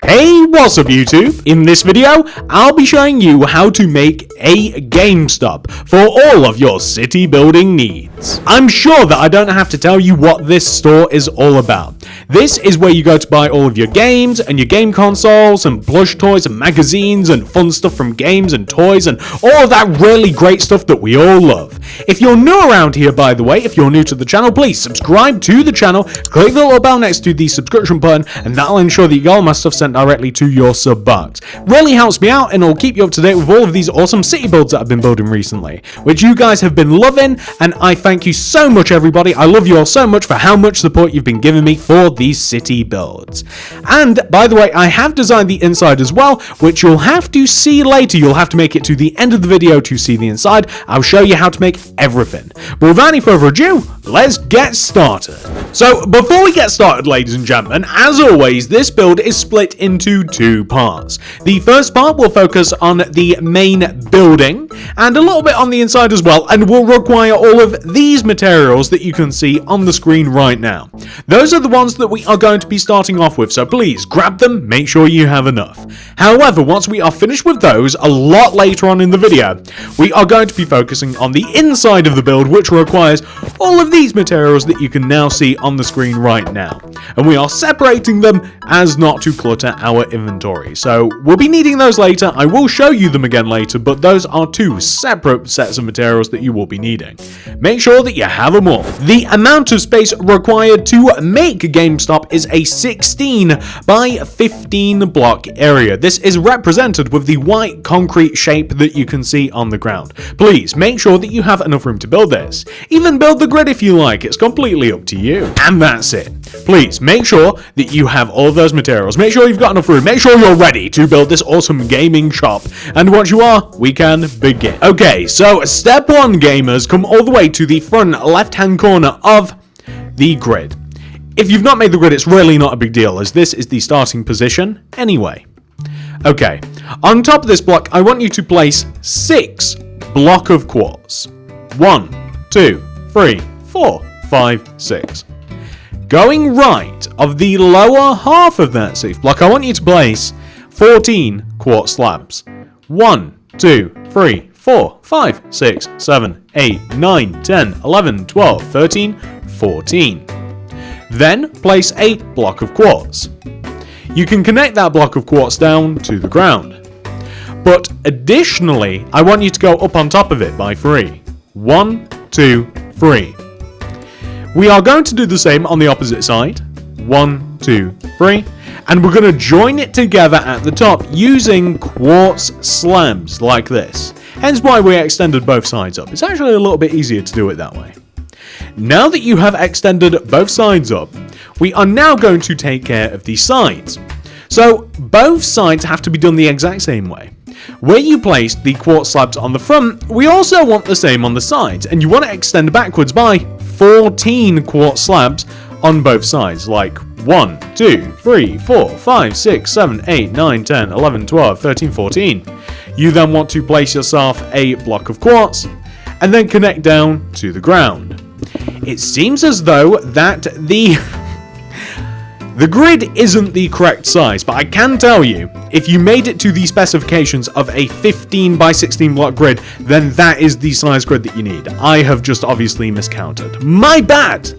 Hey, what's up YouTube? In this video, I'll be showing you how to make a Gamestop for all of your city building needs. I'm sure that I don't have to tell you what this store is all about. This is where you go to buy all of your games and your game consoles and plush toys and magazines and fun stuff from games and toys and all of that really great stuff that we all love. If you're new around here, by the way, if you're new to the channel, please subscribe to the channel, click the little bell next to the subscription button, and that'll ensure that you get all my stuff sent directly to your sub box. Really helps me out and it'll keep you up to date with all of these awesome city builds that I've been building recently, which you guys have been loving, and I thank you so much, everybody. I love you all so much for how much support you've been giving me for these city builds. And by the way, I have designed the inside as well, which you'll have to see later. You'll have to make it to the end of the video to see the inside. I'll show you how to make everything. But without any further ado, let's get started. So before we get started, ladies and gentlemen, as always, this build is split into two parts. The first part will focus on the main building and a little bit on the inside as well, and will require all of these materials that you can see on the screen right now. Those are the ones that we are going to be starting off with, so please grab them, make sure you have enough. However, once we are finished with those, a lot later on in the video, we are going to be focusing on the inside of the build, which requires all of these materials that you can now see on the screen right now. And we are separating them as not to clutter our inventory. So we'll be needing those later. I will show you them again later, but those are two separate sets of materials that you will be needing. Make sure that you have them all. The amount of space required to make Gamestop is a 16 by 15 block area. This is represented with the white concrete shape that you can see on the ground. Please make sure that you have enough room to build this. Even build the grid if you like, it's completely up to you. And that's it. Please make sure that you have all of those materials. Make sure you've got enough room. Make sure you're ready to build this awesome gaming shop. And once you are, we can begin. Okay, so step one, gamers, come all the way to the front left-hand corner of the grid. If you've not made the grid, it's really not a big deal, as this is the starting position anyway. Okay, on top of this block, I want you to place 6 block of quartz. 1, 2, 3, 4, 5, 6. Going right of the lower half of that 6th block, I want you to place 14 quartz slabs. 1, 2, 3, 4, 5, 6, 7, 8, 9, 10, 11, 12, 13, 14. Then place a block of quartz. You can connect that block of quartz down to the ground. But additionally, I want you to go up on top of it by 3. 1, 2, 3. We are going to do the same on the opposite side. 1, 2, 3. And we're going to join it together at the top using quartz slabs like this. Hence why we extended both sides up. It's actually a little bit easier to do it that way. Now that you have extended both sides up, we are now going to take care of the sides. So both sides have to be done the exact same way. Where you placed the quartz slabs on the front, we also want the same on the sides, and you want to extend backwards by 14 quartz slabs on both sides, like 1, 2, 3, 4, 5, 6, 7, 8, 9, 10, 11, 12, 13, 14. You then want to place yourself a block of quartz, and then connect down to the ground. It seems as though that the grid isn't the correct size, but I can tell you, if you made it to the specifications of a 15 by 16 block grid, then that is the size grid that you need. I have just obviously miscounted. My bad!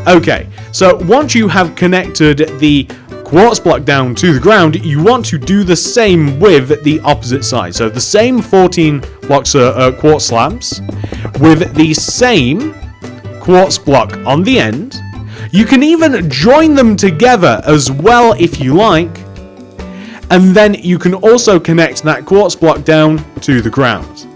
Okay, so once you have connected the quartz block down to the ground, you want to do the same with the opposite side. So the same 14 blocks quartz slabs with the same quartz block on the end. You can even join them together as well if you like, and then you can also connect that quartz block down to the ground.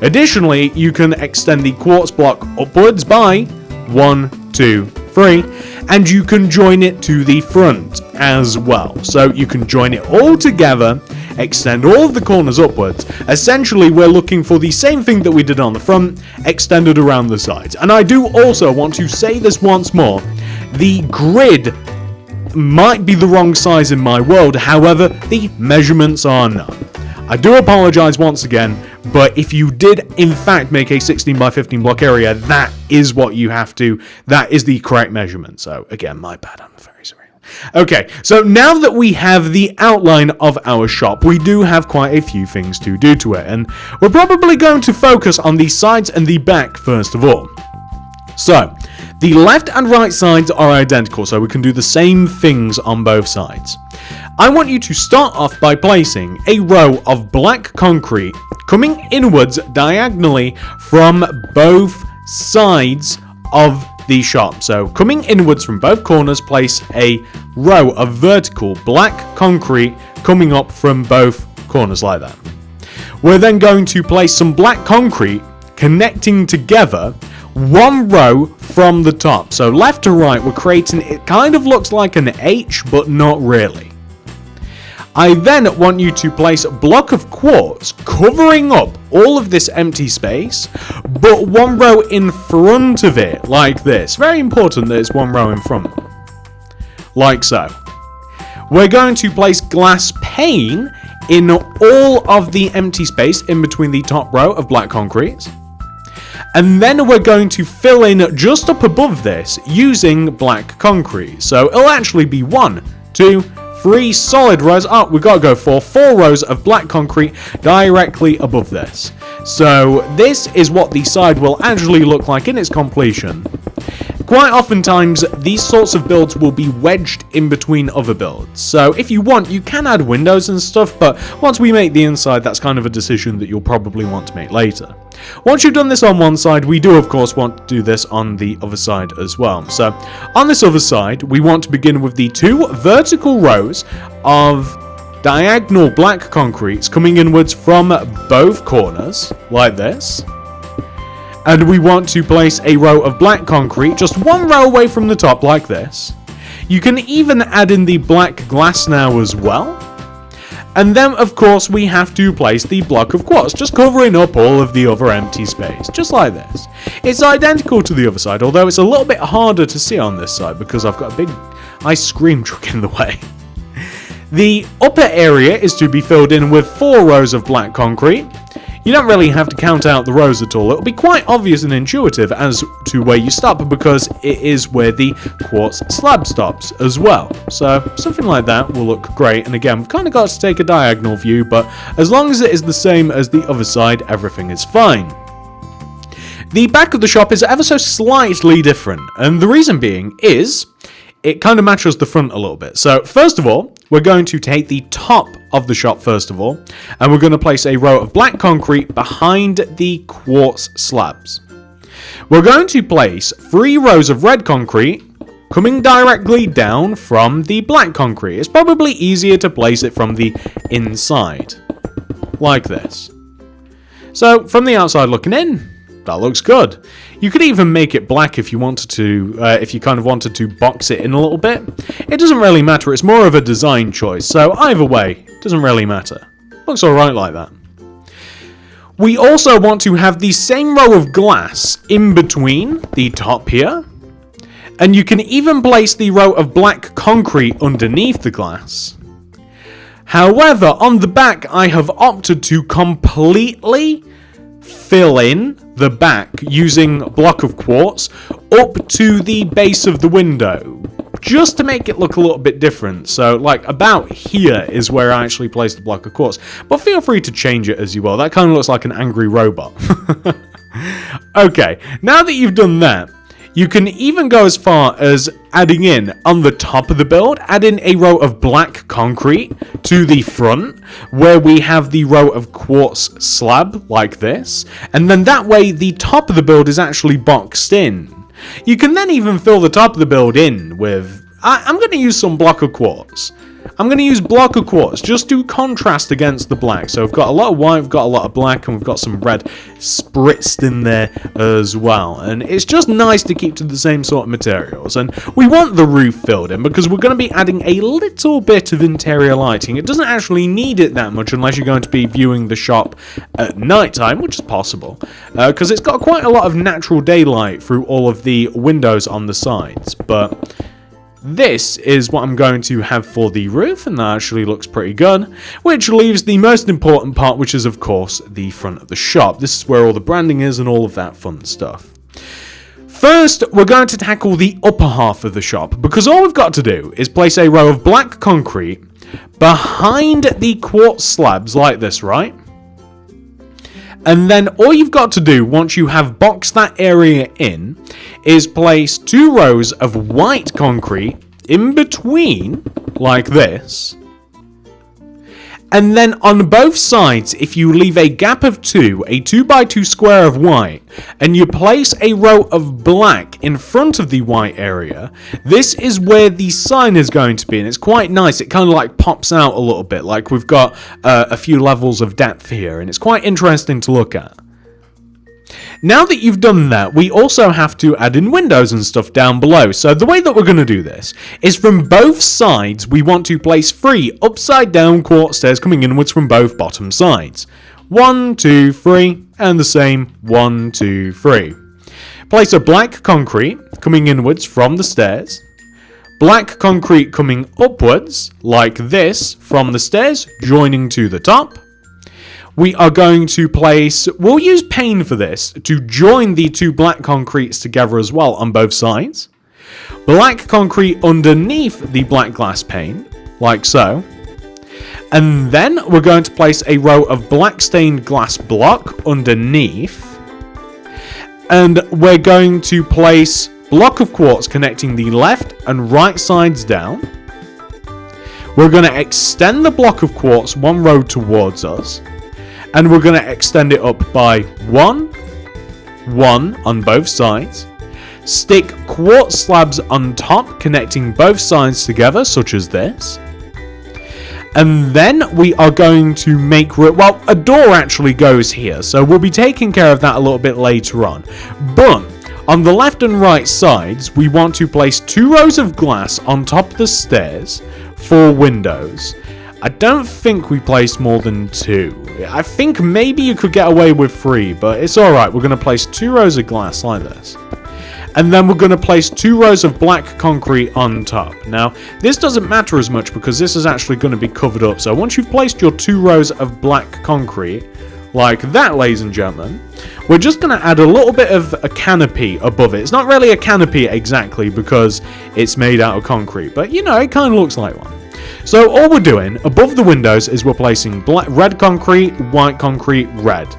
Additionally, you can extend the quartz block upwards by 1, 2, 3, and you can join it to the front as well. So you can join it all together, extend all of the corners upwards. Essentially, we're looking for the same thing that we did on the front, extended around the sides. And I do also want to say this once more, the grid might be the wrong size in my world, however, the measurements are not. I do apologize once again, but if you did in fact make a 16 by 15 block area, that is what you have to, that is the correct measurement. So again, my bad, I'm very sorry. Okay, so now that we have the outline of our shop, we do have quite a few things to do to it, and we're probably going to focus on the sides and the back first of all. So, the left and right sides are identical, so we can do the same things on both sides. I want you to start off by placing a row of black concrete coming inwards diagonally from both sides of the shop. So coming inwards from both corners, place a row of vertical black concrete coming up from both corners like that. We're then going to place some black concrete connecting together one row from the top. So left to right, we're creating, it kind of looks like an H, but not really. I then want you to place a block of quartz covering up all of this empty space, but one row in front of it, like this. Very important that it's one row in front. Like so. We're going to place glass pane in all of the empty space in between the top row of black concrete. And then we're going to fill in just up above this using black concrete. So it'll actually be 1, 2, 3 solid rows. Oh, we've got to go for 4 rows of black concrete directly above this. So this is what the side will actually look like in its completion. Quite oftentimes, these sorts of builds will be wedged in between other builds. So if you want, you can add windows and stuff, but once we make the inside, that's kind of a decision that you'll probably want to make later. Once you've done this on one side, we do of course want to do this on the other side as well. So on this other side, we want to begin with the 2 vertical rows of diagonal black concretes coming inwards from both corners, like this. And we want to place a row of black concrete just 1 row away from the top, like this. You can even add in the black glass now as well. And then, of course, we have to place the block of quartz, just covering up all of the other empty space, just like this. It's identical to the other side, although it's a little bit harder to see on this side because I've got a big ice cream truck in the way. The upper area is to be filled in with 4 rows of black concrete. You don't really have to count out the rows at all. It'll be quite obvious and intuitive as to where you stop because it is where the quartz slab stops as well. So something like that will look great. And again, we've kind of got to take a diagonal view, but as long as it is the same as the other side, everything is fine. The back of the shop is ever so slightly different, and the reason being is it kind of matches the front a little bit. So first of all, we're going to take the top of the shop first of all, and we're going to place a row of black concrete behind the quartz slabs. We're going to place 3 rows of red concrete coming directly down from the black concrete. It's probably easier to place it from the inside, like this. So from the outside looking in, that looks good. You could even make it black if you wanted to, if you kind of wanted to box it in a little bit. It doesn't really matter, it's more of a design choice, so either way, it doesn't really matter. Looks alright like that. We also want to have the same row of glass in between the top here, and you can even place the row of black concrete underneath the glass. However, on the back, I have opted to completely fill in the back using a block of quartz up to the base of the window, just to make it look a little bit different. So like about here is where I actually placed the block of quartz, but feel free to change it as you will. That kind of looks like an angry robot. Okay, now that you've done that, you can even go as far as adding in, on the top of the build, add in a row of black concrete to the front, where we have the row of quartz slab, like this, and then that way the top of the build is actually boxed in. You can then even fill the top of the build in with, I'm going to use some block of quartz. I'm going to use block of quartz just to contrast against the black. So we've got a lot of white, we've got a lot of black, and we've got some red spritzed in there as well. And it's just nice to keep to the same sort of materials. And we want the roof filled in because we're going to be adding a little bit of interior lighting. It doesn't actually need it that much unless you're going to be viewing the shop at night time, which is possible, because it's got quite a lot of natural daylight through all of the windows on the sides. But this is what I'm going to have for the roof, and that actually looks pretty good, which leaves the most important part, which is of course the front of the shop. This is where all the branding is and all of that fun stuff. First, we're going to tackle the upper half of the shop, because all we've got to do is place a row of black concrete behind the quartz slabs like this, right? And then all you've got to do, once you have boxed that area in, is place 2 rows of white concrete in between, like this. And then on both sides, if you leave a gap of 2, a 2x2 square of white, and you place a row of black in front of the white area, this is where the sign is going to be, and it's quite nice. It kind of like pops out a little bit, like we've got a few levels of depth here, and it's quite interesting to look at. Now that you've done that, we also have to add in windows and stuff down below. So the way that we're going to do this is from both sides, we want to place 3 upside down quartz stairs coming inwards from both bottom sides. 1, 2, 3, and the same 1, 2, 3. Place a black concrete coming inwards from the stairs. Black concrete coming upwards, like this, from the stairs, joining to the top. We are going to place, we'll use pane for this, to join the 2 black concretes together as well on both sides. Black concrete underneath the black glass pane, like so. And then we're going to place a row of black stained glass block underneath. And we're going to place block of quartz connecting the left and right sides down. We're going to extend the block of quartz 1 row towards us. And we're going to extend it up by 1 on both sides. Stick quartz slabs on top, connecting both sides together, such as this. And then we are going to make, well, a door actually goes here, so we'll be taking care of that a little bit later on. But on the left and right sides, we want to place 2 rows of glass on top of the stairs for windows. I don't think we placed more than 2. I think maybe you could get away with 3, but it's alright. We're going to place 2 rows of glass like this. And then we're going to place 2 rows of black concrete on top. Now, this doesn't matter as much because this is actually going to be covered up. So once you've placed your 2 rows of black concrete, like that, ladies and gentlemen, we're just going to add a little bit of a canopy above it. It's not really a canopy exactly because it's made out of concrete, but you know, it kind of looks like one. So all we're doing above the windows is we're placing red concrete, white concrete, red.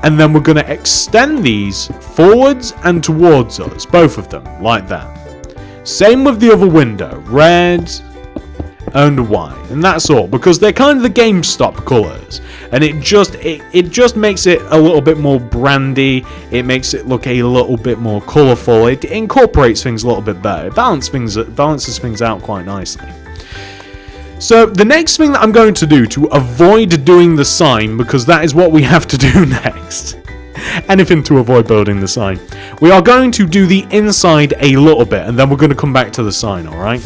And then we're going to extend these forwards and towards us, both of them, like that. Same with the other window, red and white. And that's all, because they're kind of the Gamestop colours. And it just makes it a little bit more brandy. It makes it look a little bit more colourful. It incorporates things a little bit better. It balances things out quite nicely. So the next thing that I'm going to do to avoid doing the sign, because that is what we have to do next, anything to avoid building the sign, we are going to do the inside a little bit, and then we're going to come back to the sign, alright?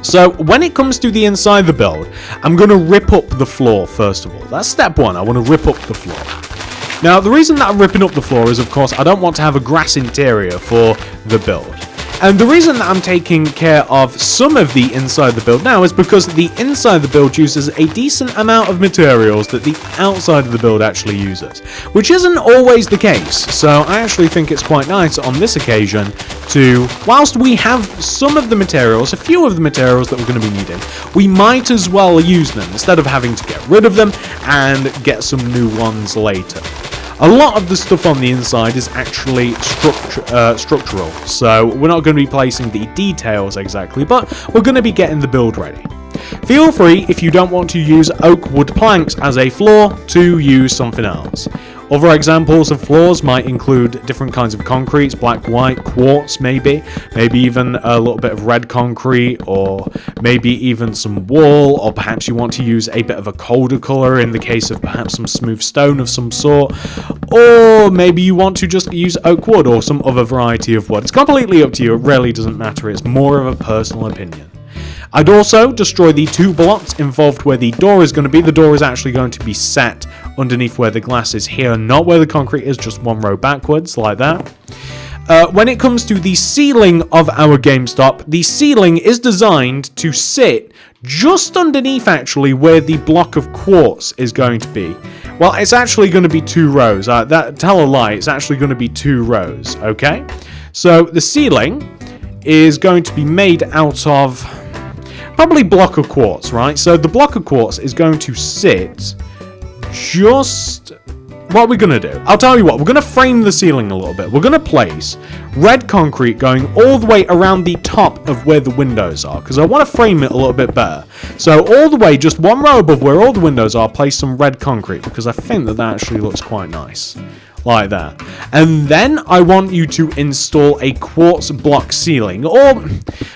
So when it comes to the inside of the build, I'm going to rip up the floor first of all. That's step 1, I want to rip up the floor. Now the reason that I'm ripping up the floor is, of course, I don't want to have a grass interior for the build. And the reason that I'm taking care of some of the inside of the build now is because the inside of the build uses a decent amount of materials that the outside of the build actually uses, which isn't always the case. So I actually think it's quite nice on this occasion to, whilst we have some of the materials, a few of the materials that we're going to be needing, we might as well use them instead of having to get rid of them and get some new ones later. A lot of the stuff on the inside is actually structural, so we're not going to be placing the details exactly, but we're going to be getting the build ready. Feel free, if you don't want to use oak wood planks as a floor, to use something else. Other examples of floors might include different kinds of concretes, black, white, quartz maybe even a little bit of red concrete, or maybe even some wall, or perhaps you want to use a bit of a colder colour in the case of perhaps some smooth stone of some sort, or maybe you want to just use oak wood or some other variety of wood. It's completely up to you, it really doesn't matter, it's more of a personal opinion. I'd also destroy the 2 blocks involved where the door is going to be. The door is actually going to be set underneath where the glass is here, not where the concrete is, just 1 row backwards, like that. when it comes to the ceiling of our Gamestop, the ceiling is designed to sit just underneath actually where the block of quartz is going to be. Well, it's actually going to be 2 rows. Tell a lie, it's actually going to be 2 rows, okay? So the ceiling is going to be made out of probably block of quartz, right? So the block of quartz is going to sit just... What are we going to do? I'll tell you what, we're going to frame the ceiling a little bit. We're going to place red concrete going all the way around the top of where the windows are, because I want to frame it a little bit better. So all the way, just 1 row above where all the windows are, place some red concrete, because I think that actually looks quite nice. Like that. And then I want you to install a quartz block ceiling, or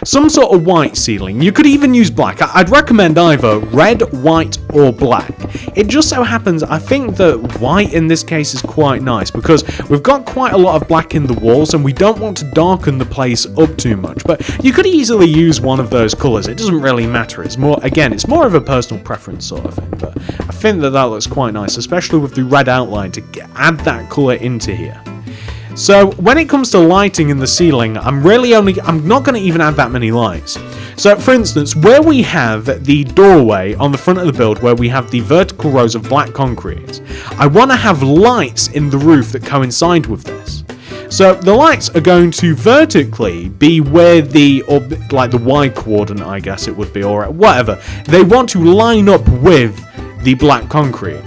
some sort of white ceiling. You could even use black. I'd recommend either red, white, or black. It just so happens I think that white in this case is quite nice, because we've got quite a lot of black in the walls and we don't want to darken the place up too much. But you could easily use one of those colours. It doesn't really matter. It's more, again, it's more of a personal preference sort of thing. But I think that looks quite nice, especially with the red outline to add that colour into here. So when it comes to lighting in the ceiling, I'm not going to even add that many lights. So for instance, where we have the doorway on the front of the build, where we have the vertical rows of black concrete, I want to have lights in the roof that coincide with this. So the lights are going to vertically be where like the Y coordinate, I guess it would be, or whatever. They want to line up with the black concrete.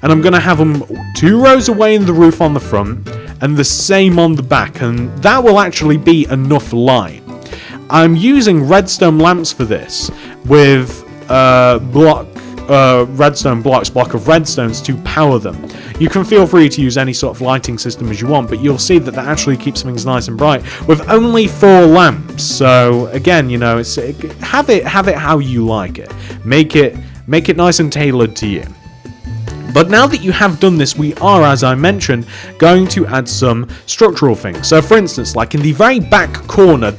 And I'm going to have them 2 rows away in the roof on the front, and the same on the back, and that will actually be enough light. I'm using redstone lamps for this, with block of redstones to power them. You can feel free to use any sort of lighting system as you want, but you'll see that actually keeps things nice and bright with only 4 lamps. So again, you know, have it how you like it. Make it nice and tailored to you. But now that you have done this, we are, as I mentioned, going to add some structural things. So for instance, like in the very back corner,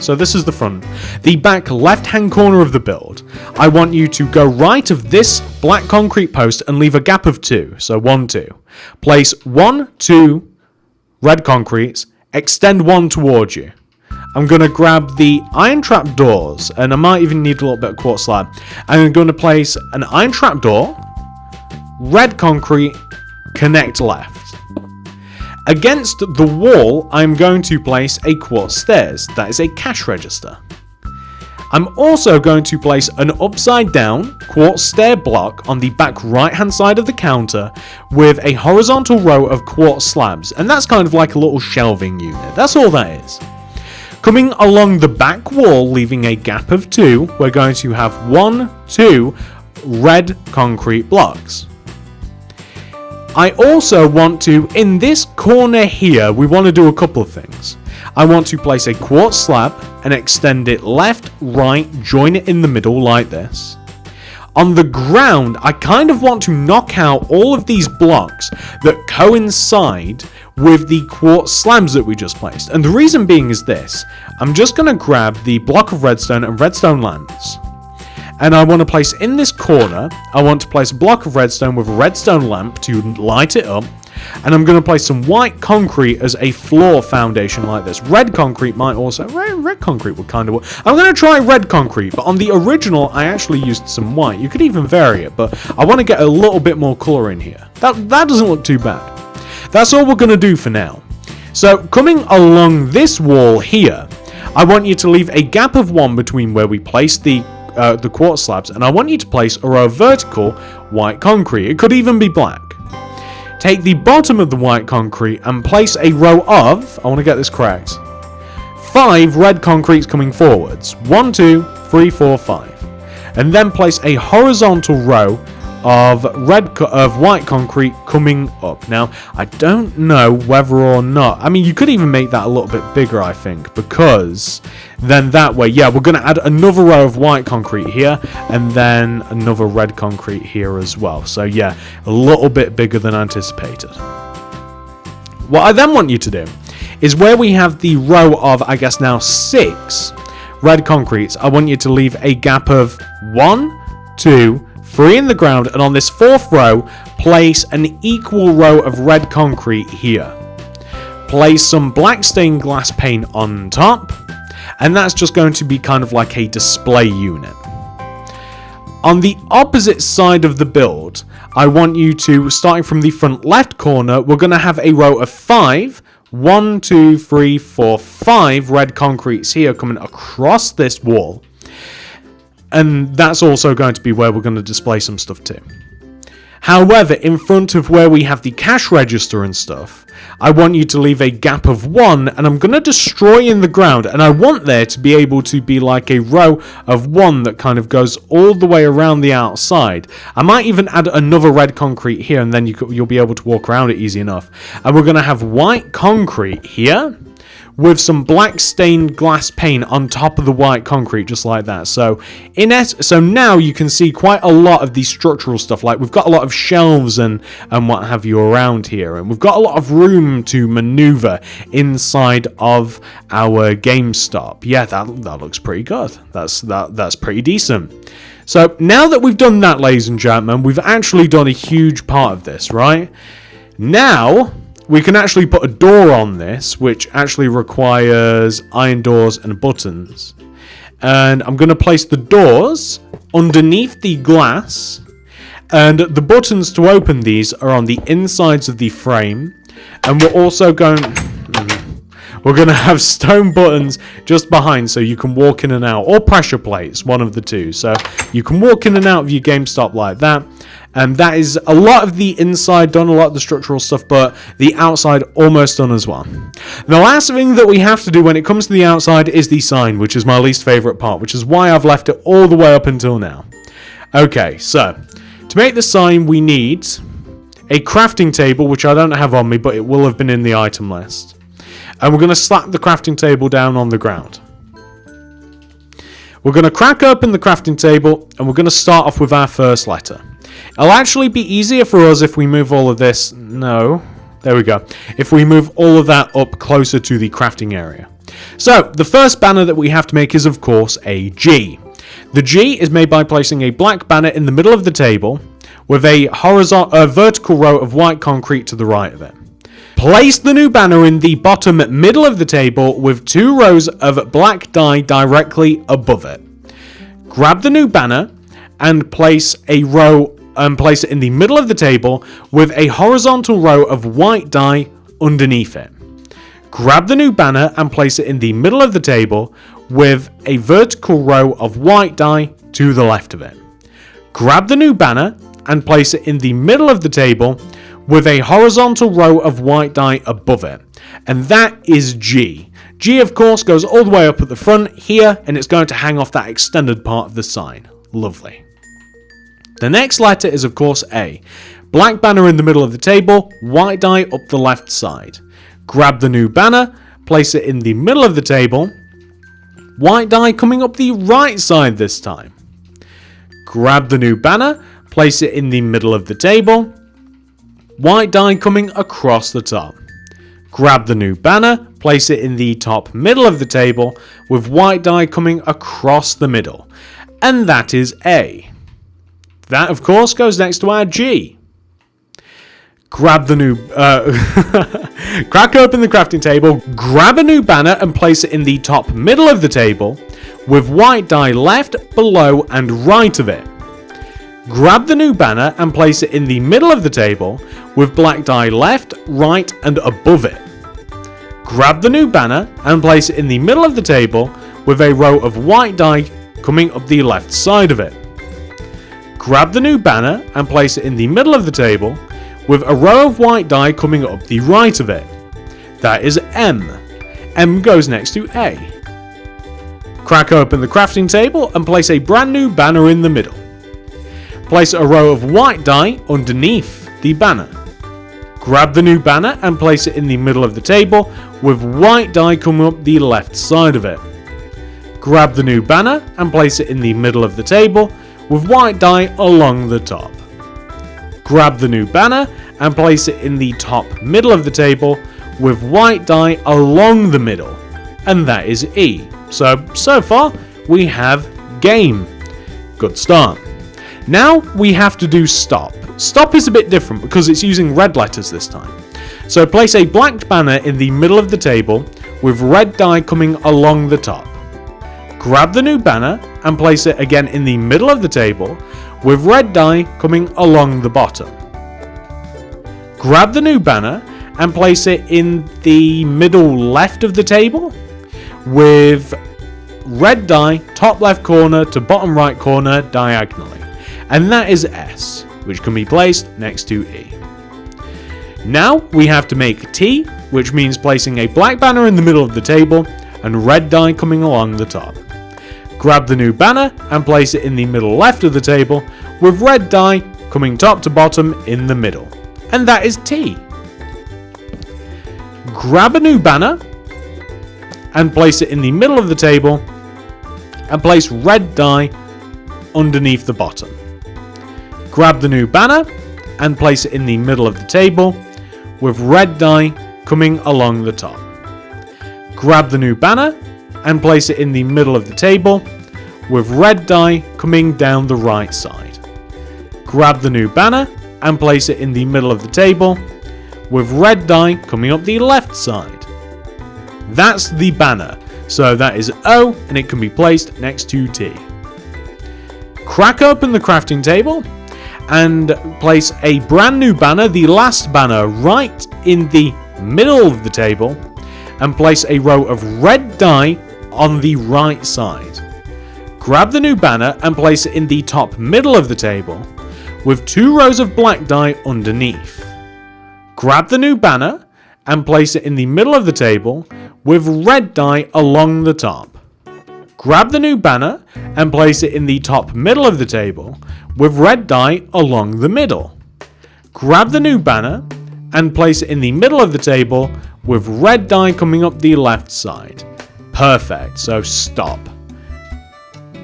so this is the front, the back left-hand corner of the build, I want you to go right of this black concrete post and leave a gap of 2. So 1, 2. Place 1, 2 red concretes, extend 1 towards you. I'm going to grab the iron trap doors, and I might even need a little bit of quartz slab. I'm going to place an iron trap door, red concrete, connect left. Against the wall, I'm going to place a quartz stairs. That is a cash register. I'm also going to place an upside down quartz stair block on the back right hand side of the counter with a horizontal row of quartz slabs, and that's kind of like a little shelving unit. That's all that is. Coming along the back wall, leaving a gap of 2, we're going to have 1, 2 red concrete blocks. I also want to, in this corner here, we want to do a couple of things. I want to place a quartz slab and extend it left, right, join it in the middle like this. On the ground, I kind of want to knock out all of these blocks that coincide with the quartz slabs that we just placed. And the reason being is this. I'm just going to grab the block of redstone and redstone lamps. And I want to place in this corner, I want to place a block of redstone with a redstone lamp to light it up. And I'm going to place some white concrete as a floor foundation like this. Red concrete might also, red concrete would kind of work. I'm going to try red concrete, but on the original, I actually used some white. You could even vary it, but I want to get a little bit more color in here. That doesn't look too bad. That's all we're going to do for now. So coming along this wall here, I want you to leave a gap of 1 between where we place the quartz slabs, and I want you to place a row of vertical white concrete. It could even be black. Take the bottom of the white concrete and place a row of, I want to get this correct, 5 red concretes coming forwards. 1, 2, 3, 4, 5. And then place a horizontal row of white concrete coming up. Now, I don't know whether or not, I mean, you could even make that a little bit bigger, I think, because then that way, yeah, we're going to add another row of white concrete here, and then another red concrete here as well. So yeah, a little bit bigger than anticipated. What I then want you to do is where we have the row of, I guess now 6 red concretes, I want you to leave a gap of 1, 2, 3 in the ground, and on this 4th row, place an equal row of red concrete here. place some black stained glass paint on top, and that's just going to be kind of like a display unit. On the opposite side of the build, I want you to, starting from the front left corner, we're going to have a row of 5, 1, 2, 3, 4, 5 red concretes here coming across this wall. And that's also going to be where we're going to display some stuff too. However, in front of where we have the cash register and stuff, I want you to leave a gap of 1, and I'm going to destroy in the ground, and I want there to be able to be like a row of 1 that kind of goes all the way around the outside. I might even add another red concrete here, and then you'll be able to walk around it easy enough. And we're going to have white concrete here, with some black stained glass paint on top of the white concrete, just like that. So now you can see quite a lot of the structural stuff. Like, we've got a lot of shelves and what have you around here, and we've got a lot of room to maneuver inside of our Gamestop. Yeah, that looks pretty good. That's pretty decent. So now that we've done that, ladies and gentlemen, we've actually done a huge part of this, right? Now we can actually put a door on this, which actually requires iron doors and buttons. And I'm going to place the doors underneath the glass, and the buttons to open these are on the insides of the frame. And we're also going to have stone buttons just behind, so you can walk in and out, or pressure plates, one of the two. So you can walk in and out of your Gamestop like that. And that is a lot of the inside done, a lot of the structural stuff, but the outside almost done as well. The last thing that we have to do when it comes to the outside is the sign, which is my least favorite part, which is why I've left it all the way up until now. Okay, so to make the sign, we need a crafting table, which I don't have on me, but it will have been in the item list. And we're going to slap the crafting table down on the ground. We're going to crack open the crafting table, and we're going to start off with our first letter. It'll actually be easier for us if we move all of this. No, there we go. If we move all of that up closer to the crafting area. So the first banner that we have to make is, of course, a G. The G is made by placing a black banner in the middle of the table with a vertical row of white concrete to the right of it. Place the new banner in the bottom middle of the table with 2 rows of black dye directly above it. Grab the new banner and place it in the middle of the table with a horizontal row of white dye underneath it. Grab the new banner and place it in the middle of the table with a vertical row of white dye to the left of it. Grab the new banner and place it in the middle of the table with a horizontal row of white dye above it. And that is G. G, of course, goes all the way up at the front here, and it's going to hang off that extended part of the sign. Lovely. The next letter is, of course, A. Black banner in the middle of the table, white dye up the left side. Grab the new banner, place it in the middle of the table, white dye coming up the right side this time. Grab the new banner, place it in the middle of the table, white dye coming across the top. Grab the new banner, place it in the top middle of the table with white dye coming across the middle. And that is A. That, of course, goes next to our G. Grab the new... crack open the crafting table, grab a new banner and place it in the top middle of the table with white dye left, below and right of it. Grab the new banner and place it in the middle of the table with black dye left, right and above it. Grab the new banner and place it in the middle of the table with a row of white dye coming up the left side of it. Grab the new banner and place it in the middle of the table with a row of white dye coming up the right of it. That is M. M goes next to A. Crack open the crafting table and place a brand new banner in the middle. Place a row of white dye underneath the banner. Grab the new banner and place it in the middle of the table with white dye coming up the left side of it. Grab the new banner and place it in the middle of the table with white dye along the top. Grab the new banner and place it in the top middle of the table with white dye along the middle. And that is E. So far we have game. Good start. Now we have to do stop. Stop is a bit different because it's using red letters this time. So place a black banner in the middle of the table with red dye coming along the top. Grab the new banner and place it again in the middle of the table with red dye coming along the bottom. Grab the new banner and place it in the middle left of the table with red dye top left corner to bottom right corner diagonally. And that is S, which can be placed next to E. Now we have to make T, which means placing a black banner in the middle of the table and red dye coming along the top. Grab the new banner and place it in the middle left of the table with red dye coming top to bottom in the middle. And that is T. Grab a new banner and place it in the middle of the table and place red dye underneath the bottom. Grab the new banner and place it in the middle of the table with red dye coming along the top. Grab the new banner and place it in the middle of the table with red dye coming down the right side. Grab the new banner and place it in the middle of the table with red dye coming up the left side. That's the banner, so that is O and it can be placed next to T. Crack open the crafting table and place a brand new banner, the last banner, right in the middle of the table and place a row of red dye on the right side. Grab the new banner and place it in the top middle of the table with 2 rows of black dye underneath. Grab the new banner and place it in the middle of the table with red dye along the top. Grab the new banner and place it in the top middle of the table with red dye along the middle. Grab the new banner and place it in the middle of the table with red dye coming up the left side. Perfect, so stop.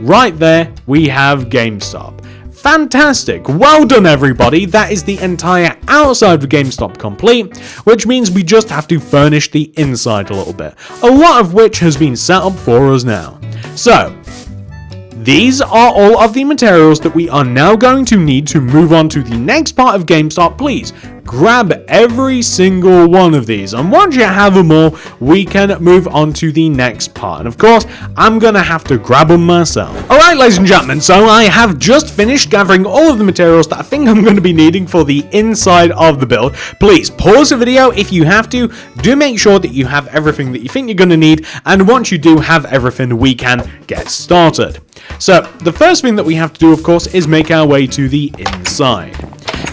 Right there, we have Gamestop. Fantastic, well done everybody, that is the entire outside of Gamestop complete, which means we just have to furnish the inside a little bit, a lot of which has been set up for us now. So, these are all of the materials that we are now going to need to move on to the next part of Gamestop. Please grab every single one of these, and once you have them all, we can move on to the next part. And of course, I'm gonna have to grab them myself. Alright, ladies and gentlemen, so I have just finished gathering all of the materials that I think I'm going to be needing for the inside of the build. Please pause the video if you have to. Do make sure that you have everything that you think you're going to need, and once you do have everything, we can get started. So, the first thing that we have to do, of course, is make our way to the inside.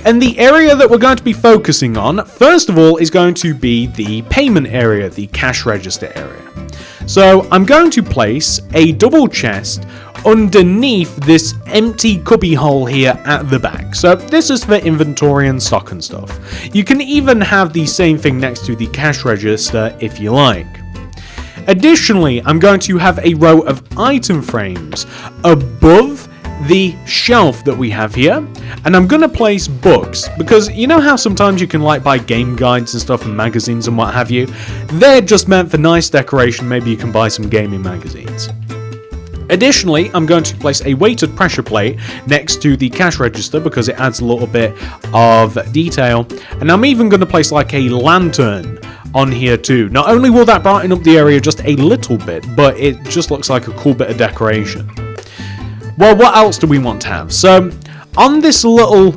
And the area that we're going to be focusing on, first of all, is going to be the payment area, the cash register area. So I'm going to place a double chest underneath this empty cubby hole here at the back. So this is for inventory and stock and stuff. You can even have the same thing next to the cash register if you like. Additionally, I'm going to have a row of item frames above the shelf that we have here, and I'm gonna place books, because you know how sometimes you can like buy game guides and stuff and magazines and what have you. They're just meant for nice decoration. Maybe you can buy some gaming magazines. Additionally, I'm going to place a weighted pressure plate next to the cash register because it adds a little bit of detail, and I'm even going to place like a lantern on here too. Not only will that brighten up the area just a little bit, but it just looks like a cool bit of decoration. Well, what else do we want to have? So, on this little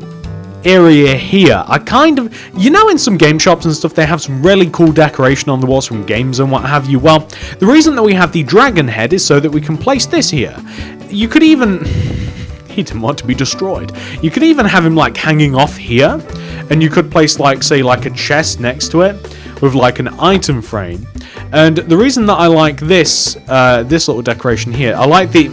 area here, I kind of, you know, in some game shops and stuff, they have some really cool decoration on the walls from games and what have you. Well, the reason that we have the dragon head is so that we can place this here. You could even, he didn't want to be destroyed. You could even have him like hanging off here, and you could place like, say, like a chest next to it with like an item frame. And the reason that I like this, this little decoration here, I like the...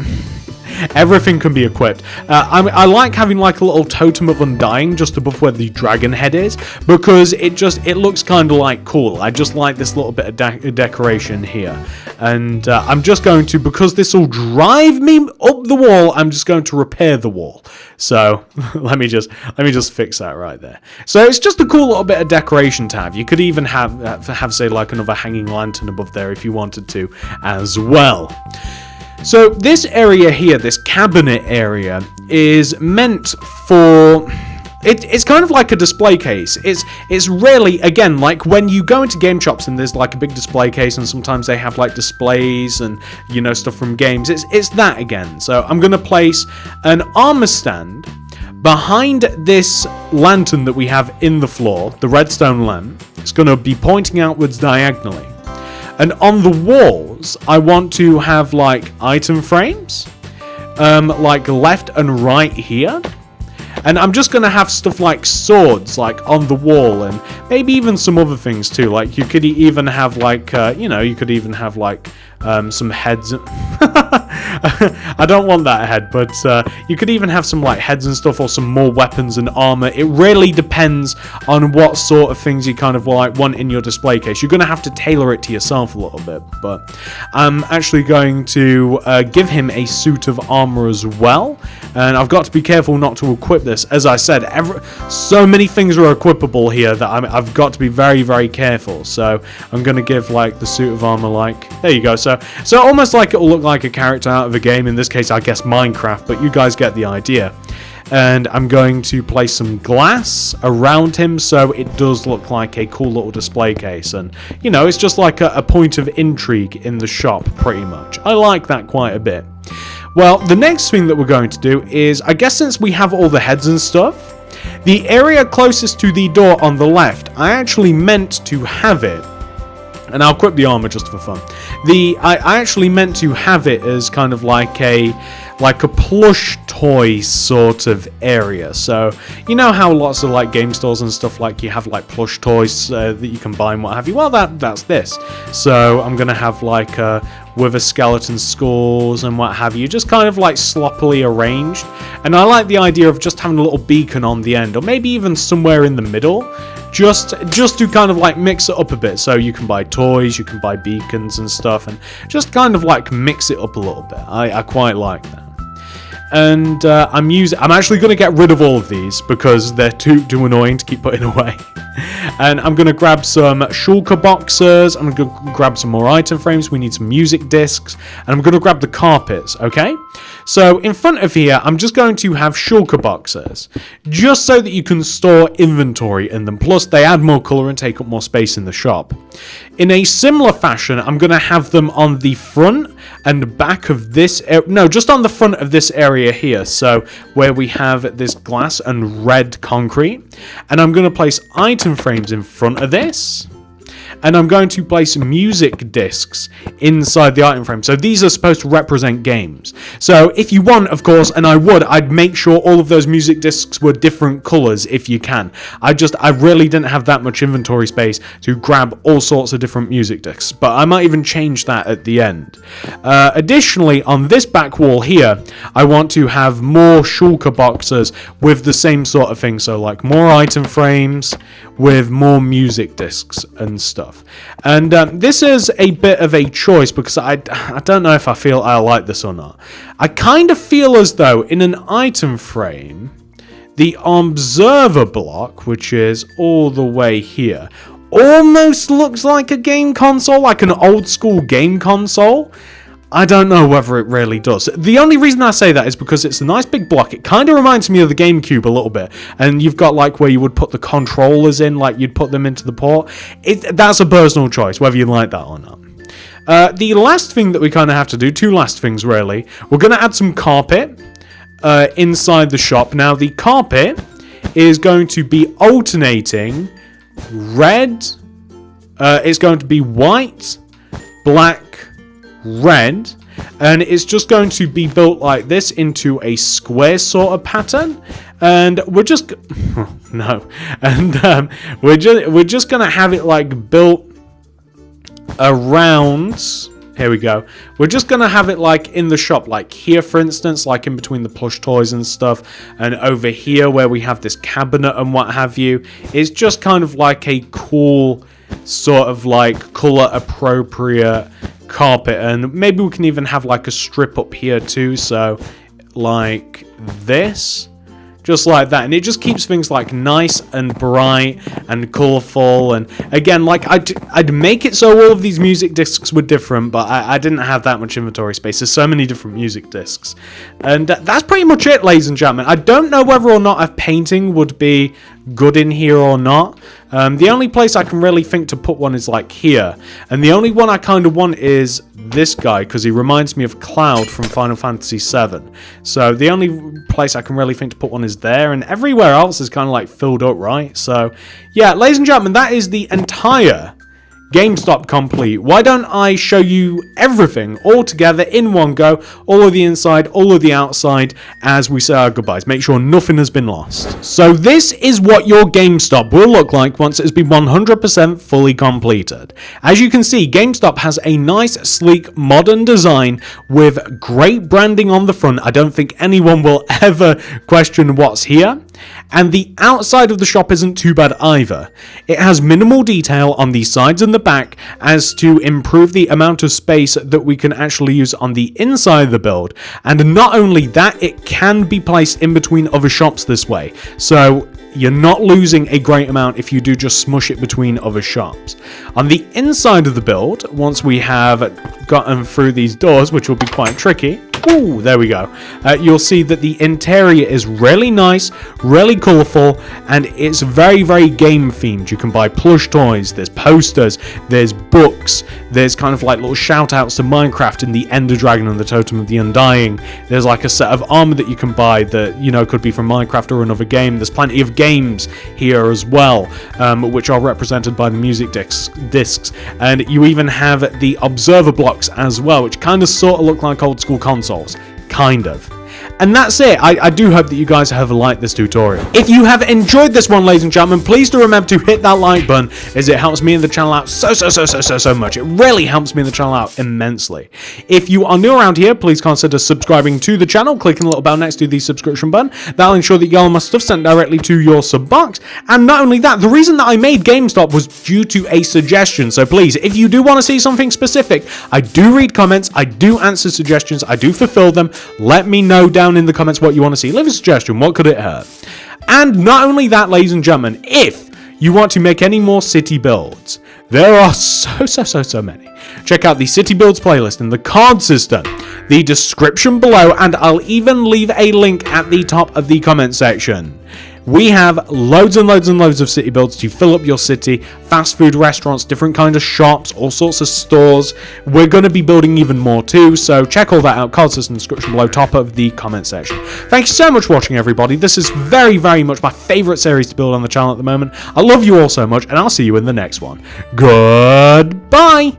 Everything can be equipped. I like having like a little totem of undying just above where the dragon head is, because it looks kind of like cool. I just like this little bit of decoration here, and I'm just going to, because this will drive me up the wall, I'm just going to repair the wall. So let me just fix that right there. So it's just a cool little bit of decoration to have. You could even have say like another hanging lantern above there if you wanted to as well. So this area here, this cabinet area, is meant for It's kind of like a display case. It's really, again, like when you go into game shops and there's like a big display case, and sometimes they have like displays and, you know, stuff from games. It's that again. So I'm going to place an armor stand behind this lantern that we have in the floor, the redstone lamp. It's going to be pointing outwards diagonally. And on the walls, I want to have like item frames, like left and right here. And I'm just going to have stuff like swords, like, on the wall, and maybe even some other things, too. Like, you could even have, like, you know, you could even have, like, some heads. I don't want that head, but you could even have some, like, heads and stuff, or some more weapons and armor. It really depends on what sort of things you kind of, like, want in your display case. You're going to have to tailor it to yourself a little bit, but I'm actually going to give him a suit of armor as well. And I've got to be careful not to equip this. As I said, so many things are equipable here that I've got to be very, very careful. So I'm going to give, like, the suit of armor, like, there you go. So almost like it will look like a character out of a game. In this case, I guess Minecraft, but you guys get the idea. And I'm going to place some glass around him so it does look like a cool little display case. And, you know, it's just like a point of intrigue in the shop, pretty much. I like that quite a bit. Well, the next thing that we're going to do is, I guess since we have all the heads and stuff, the area closest to the door on the left, I actually meant to have it, and I'll equip the armor just for fun. I actually meant to have it as kind of like a plush toy sort of area. So, you know how lots of like game stores and stuff, like you have like plush toys that you can buy and what have you. Well, that's this. So I'm gonna have like with a skeleton skulls and what have you, just kind of like sloppily arranged. And I like the idea of just having a little beacon on the end, or maybe even somewhere in the middle, just to kind of like mix it up a bit. So you can buy toys, you can buy beacons and stuff, and just kind of like mix it up a little bit. I quite like that. And I'm actually going to get rid of all of these because they're too annoying to keep putting away. And I'm going to grab some shulker boxes. I'm going to grab some more item frames. We need some music discs. And I'm going to grab the carpets, okay? So in front of here, I'm just going to have shulker boxes, just so that you can store inventory in them. Plus, they add more color and take up more space in the shop. In a similar fashion, I'm going to have them on the front and back of this, just on the front of this area here. So where we have this glass and red concrete. And I'm going to place item frames in front of this. And I'm going to place music discs inside the item frame. So these are supposed to represent games. So if you want, of course, and I'd make sure all of those music discs were different colors if you can. I really didn't have that much inventory space to grab all sorts of different music discs. But I might even change that at the end. Additionally, on this back wall here, I want to have more shulker boxes with the same sort of thing. So like more item frames with more music discs and stuff. And this is a bit of a choice because I don't know if I feel I like this or not. I kind of feel as though in an item frame, the observer block, which is all the way here, almost looks like a game console, like an old school game console. I don't know whether it really does. The only reason I say that is because it's a nice big block. It kind of reminds me of the GameCube a little bit. And you've got like where you would put the controllers in, like you'd put them into the port. That's a personal choice, whether you like that or not. The last thing that we kind of have to do, two last things really. We're going to add some carpet inside the shop. Now the carpet is going to be alternating red. It's going to be white, black, red, and it's just going to be built like this into a square sort of pattern. And we're just we're just gonna have it like built around. Here we go. We're just gonna have it like in the shop, like here for instance, like in between the plush toys and stuff, and over here where we have this cabinet and what have you. It's just kind of like a cool sort of like color appropriate carpet, and maybe we can even have like a strip up here too, so like this just like that, and it just keeps things like nice and bright and colorful. And again, like I'd make it so all of these music discs were different, but I didn't have that much inventory space. There's so many different music discs, and that's pretty much it, ladies and gentlemen. I don't know whether or not a painting would be good in here or not. The only place I can really think to put one is like here, and the only one I kind of want is this guy, because he reminds me of Cloud from Final Fantasy VII. So the only place I can really think to put one is there, and everywhere else is kind of like filled up, right? So yeah, ladies and gentlemen, that is the entire Gamestop complete. Why don't I show you everything all together in one go, all of the inside, all of the outside, as we say our goodbyes. Make sure nothing has been lost. So this is what your Gamestop will look like once it has been 100% fully completed. As you can see, Gamestop has a nice, sleek, modern design with great branding on the front. I don't think anyone will ever question what's here. And the outside of the shop isn't too bad either. It has minimal detail on the sides and the back as to improve the amount of space that we can actually use on the inside of the build. And not only that, it can be placed in between other shops this way. So you're not losing a great amount if you do just smush it between other shops. On the inside of the build, once we have gotten through these doors, which will be quite tricky, ooh, there we go. You'll see that the interior is really nice, really colourful, and it's very, very game themed. You can buy plush toys, there's posters, there's books, there's kind of like little shout outs to Minecraft and the Ender Dragon and the Totem of the Undying. There's like a set of armor that you can buy that, you know, could be from Minecraft or another game. There's plenty of games here as well, which are represented by the music discs. And you even have the observer blocks as well, which kind of sort of look like old school consoles. Kind of. And that's it. I do hope that you guys have liked this tutorial. If you have enjoyed this one, ladies and gentlemen, please do remember to hit that like button, as it helps me and the channel out so much. It really helps me and the channel out immensely. If you are new around here, please consider subscribing to the channel, clicking the little bell next to the subscription button. That'll ensure that you get all my stuff sent directly to your sub box. And not only that, the reason that I made Gamestop was due to a suggestion. So please, if you do want to see something specific, I do read comments, I do answer suggestions, I do fulfill them. Let me know down in the comments what you want to see. Leave a suggestion. What could it hurt? And not only that, ladies and gentlemen, if you want to make any more city builds, there are so many. Check out the city builds playlist in the card system, the description below, and I'll even leave a link at the top of the comment section. We have loads and loads of city builds to fill up your city, fast food restaurants, different kind of shops, all sorts of stores. We're going to be building even more too, so check all that out, card system description below, top of the comment section. Thank you so much for watching, everybody. This is very, very much my favourite series to build on the channel at the moment. I love you all so much, and I'll see you in the next one. Goodbye!